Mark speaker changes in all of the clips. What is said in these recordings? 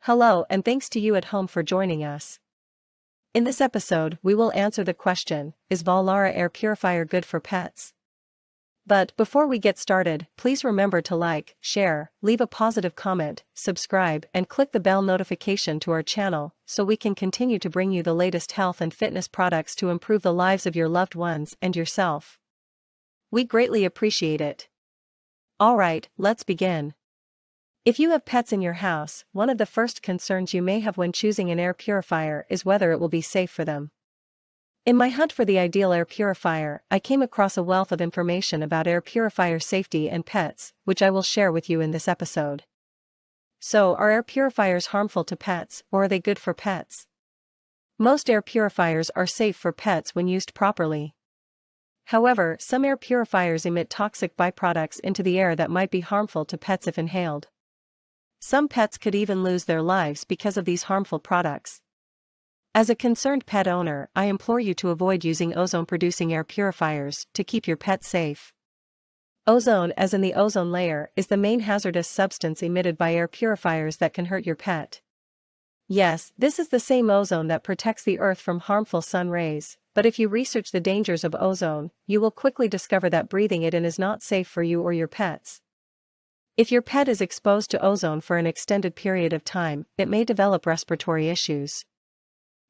Speaker 1: Hello, and thanks to you at home for joining us. In this episode, we will answer the question, is Vollara air purifier good for pets? But before we get started, please remember to like, share, leave a positive comment, subscribe, and click the bell notification to our channel so we can continue to bring you the latest health and fitness products to improve the lives of your loved ones and yourself. We greatly appreciate it. Alright, let's begin. If you have pets in your house, one of the first concerns you may have when choosing an air purifier is whether it will be safe for them. In my hunt for the ideal air purifier, I came across a wealth of information about air purifier safety and pets, which I will share with you in this episode. So, are air purifiers harmful to pets, or are they good for pets? Most air purifiers are safe for pets when used properly. However, some air purifiers emit toxic byproducts into the air that might be harmful to pets if inhaled. Some pets could even lose their lives because of these harmful products. As a concerned pet owner, I implore you to avoid using ozone-producing air purifiers to keep your pet safe. Ozone, as in the ozone layer, is the main hazardous substance emitted by air purifiers that can hurt your pet. Yes, this is the same ozone that protects the Earth from harmful sun rays, but if you research the dangers of ozone, you will quickly discover that breathing it in is not safe for you or your pets. If your pet is exposed to ozone for an extended period of time, it may develop respiratory issues.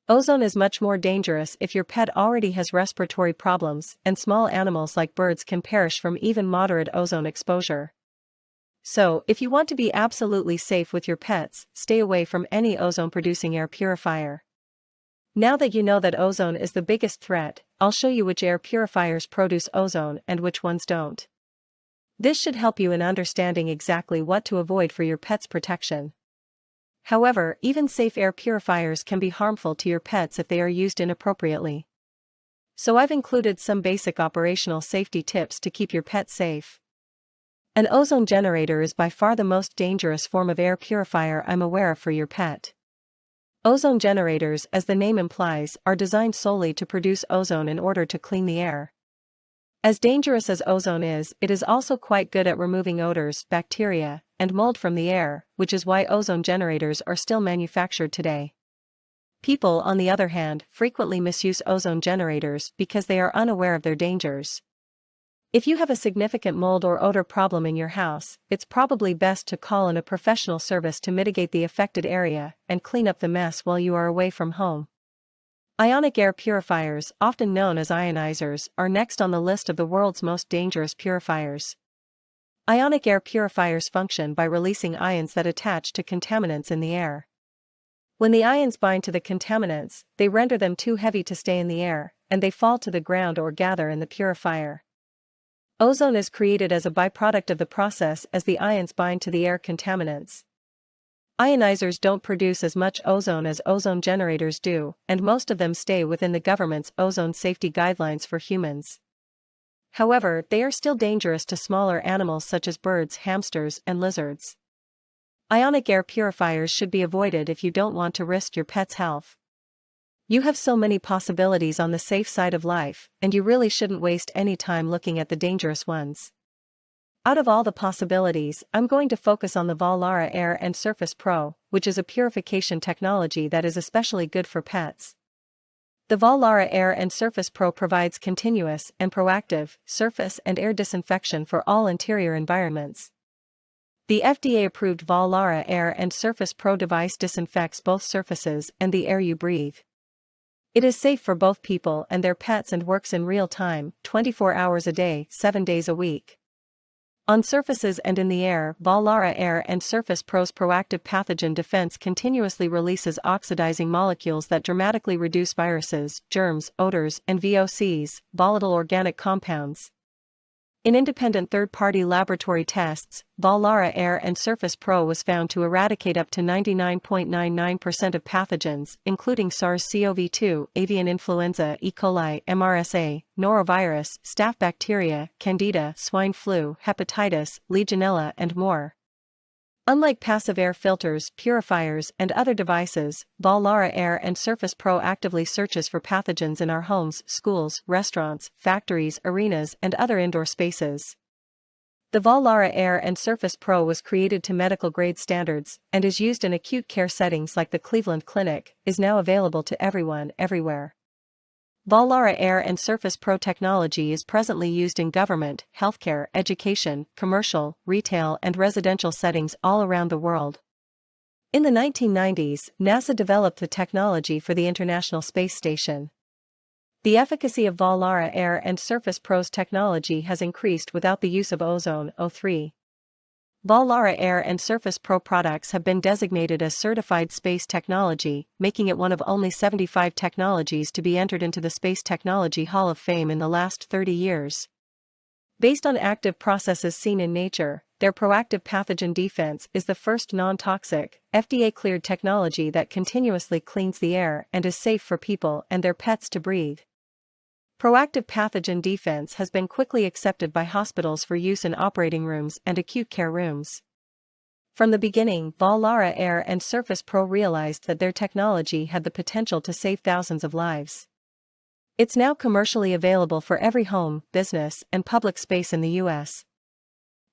Speaker 1: Ozone is much more dangerous if your pet already has respiratory problems, and small animals like birds can perish from even moderate ozone exposure. So, if you want to be absolutely safe with your pets, stay away from any ozone-producing air purifier. Now that you know that ozone is the biggest threat, I'll show you which air purifiers produce ozone and which ones don't. This should help you in understanding exactly what to avoid for your pet's protection. However, even safe air purifiers can be harmful to your pets if they are used inappropriately. So I've included some basic operational safety tips to keep your pet safe. An ozone generator is by far the most dangerous form of air purifier I'm aware of for your pet. Ozone generators, as the name implies, are designed solely to produce ozone in order to clean the air. As dangerous as ozone is, it is also quite good at removing odors, bacteria, and mold from the air, which is why ozone generators are still manufactured today. People, on the other hand, frequently misuse ozone generators because they are unaware of their dangers. If you have a significant mold or odor problem in your house, it's probably best to call in a professional service to mitigate the affected area and clean up the mess while you are away from home. Ionic air purifiers, often known as ionizers, are next on the list of the world's most dangerous purifiers. Ionic air purifiers function by releasing ions that attach to contaminants in the air. When the ions bind to the contaminants, they render them too heavy to stay in the air, and they fall to the ground or gather in the purifier. Ozone is created as a byproduct of the process as the ions bind to the air contaminants. Ionizers don't produce as much ozone as ozone generators do, and most of them stay within the government's ozone safety guidelines for humans. However, they are still dangerous to smaller animals such as birds, hamsters, and lizards. Ionic air purifiers should be avoided if you don't want to risk your pet's health. You have so many possibilities on the safe side of life, and you really shouldn't waste any time looking at the dangerous ones. Out of all the possibilities, I'm going to focus on the Vollara Air and Surface Pro, which is a purification technology that is especially good for pets. The Vollara Air and Surface Pro provides continuous and proactive surface and air disinfection for all interior environments. The FDA-approved Vollara Air and Surface Pro device disinfects both surfaces and the air you breathe. It is safe for both people and their pets and works in real time, 24 hours a day, 7 days a week. On surfaces and in the air, Vollara Air and Surface Pro's proactive pathogen defense continuously releases oxidizing molecules that dramatically reduce viruses, germs, odors, and VOCs, volatile organic compounds. In independent third-party laboratory tests, Vollara Air and Surface Pro was found to eradicate up to 99.99% of pathogens, including SARS-CoV-2, avian influenza, E. coli, MRSA, norovirus, staph bacteria, candida, swine flu, hepatitis, legionella, and more. Unlike passive air filters, purifiers, and other devices, Vollara Air and Surface Pro actively searches for pathogens in our homes, schools, restaurants, factories, arenas, and other indoor spaces. The Vollara Air and Surface Pro was created to medical-grade standards and is used in acute care settings like the Cleveland Clinic, is now available to everyone, everywhere. Vollara Air and Surface Pro technology is presently used in government, healthcare, education, commercial, retail and residential settings all around the world. In the 1990s, NASA developed the technology for the International Space Station. The efficacy of Vollara Air and Surface Pro's technology has increased without the use of ozone O3. Vollara Air and Surface Pro products have been designated as certified space technology, making it one of only 75 technologies to be entered into the Space Technology Hall of Fame in the last 30 years. Based on active processes seen in nature, their proactive pathogen defense is the first non-toxic, FDA-cleared technology that continuously cleans the air and is safe for people and their pets to breathe. Proactive pathogen defense has been quickly accepted by hospitals for use in operating rooms and acute care rooms. From the beginning, Vollara Air and Surface Pro realized that their technology had the potential to save thousands of lives. It's now commercially available for every home, business, and public space in the U.S.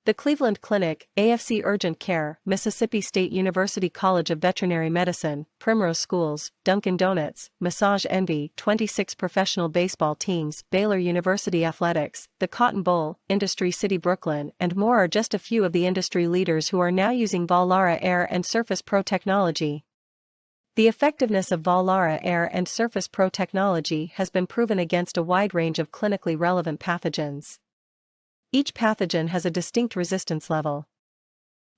Speaker 1: The Cleveland Clinic, AFC Urgent Care, Mississippi State University College of Veterinary Medicine, Primrose Schools, Dunkin' Donuts, Massage Envy, 26 professional baseball teams, Baylor University Athletics, the Cotton Bowl, Industry City Brooklyn, and more are just a few of the industry leaders who are now using Vollara Air and Surface Pro technology. The effectiveness of Vollara Air and Surface Pro technology has been proven against a wide range of clinically relevant pathogens. Each pathogen has a distinct resistance level.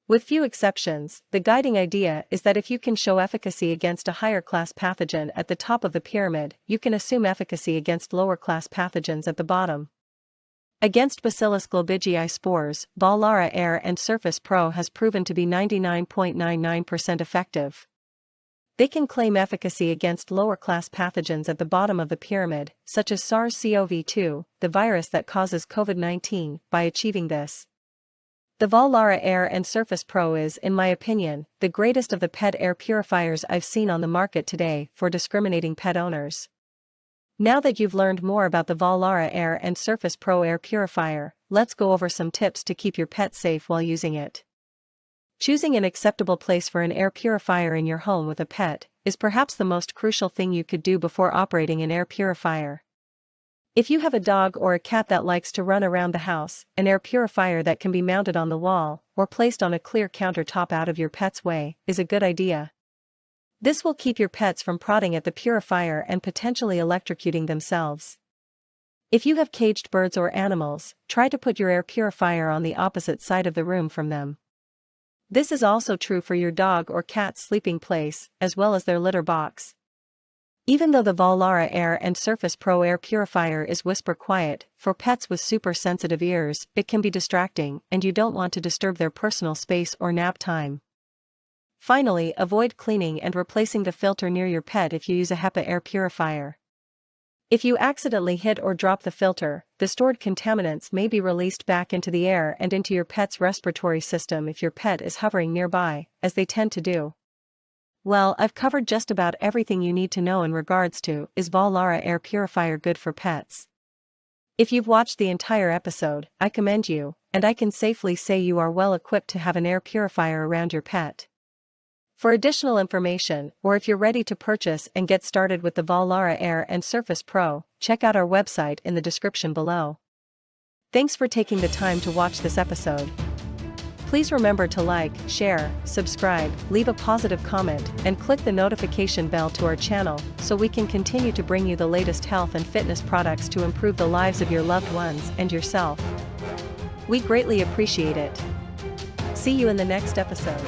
Speaker 1: With few exceptions, the guiding idea is that if you can show efficacy against a higher-class pathogen at the top of the pyramid, you can assume efficacy against lower-class pathogens at the bottom. Against Bacillus globigii spores, Vollara Air and Surface Pro has proven to be 99.99% effective. They can claim efficacy against lower-class pathogens at the bottom of the pyramid, such as SARS-CoV-2, the virus that causes COVID-19, by achieving this. The Vollara Air and Surface Pro is, in my opinion, the greatest of the pet air purifiers I've seen on the market today for discriminating pet owners. Now that you've learned more about the Vollara Air and Surface Pro air purifier, let's go over some tips to keep your pet safe while using it. Choosing an acceptable place for an air purifier in your home with a pet is perhaps the most crucial thing you could do before operating an air purifier. If you have a dog or a cat that likes to run around the house, an air purifier that can be mounted on the wall or placed on a clear countertop out of your pet's way is a good idea. This will keep your pets from prodding at the purifier and potentially electrocuting themselves. If you have caged birds or animals, try to put your air purifier on the opposite side of the room from them. This is also true for your dog or cat's sleeping place, as well as their litter box. Even though the Vollara Air and Surface Pro air purifier is whisper quiet, for pets with super sensitive ears, it can be distracting and you don't want to disturb their personal space or nap time. Finally, avoid cleaning and replacing the filter near your pet if you use a HEPA air purifier. If you accidentally hit or drop the filter, the stored contaminants may be released back into the air and into your pet's respiratory system if your pet is hovering nearby, as they tend to do. Well, I've covered just about everything you need to know in regards to, is Vollara air purifier good for pets? If you've watched the entire episode, I commend you, and I can safely say you are well equipped to have an air purifier around your pet. For additional information, or if you're ready to purchase and get started with the Vollara Air and Surface Pro, check out our website in the description below. Thanks for taking the time to watch this episode. Please remember to like, share, subscribe, leave a positive comment, and click the notification bell to our channel so we can continue to bring you the latest health and fitness products to improve the lives of your loved ones and yourself. We greatly appreciate it. See you in the next episode.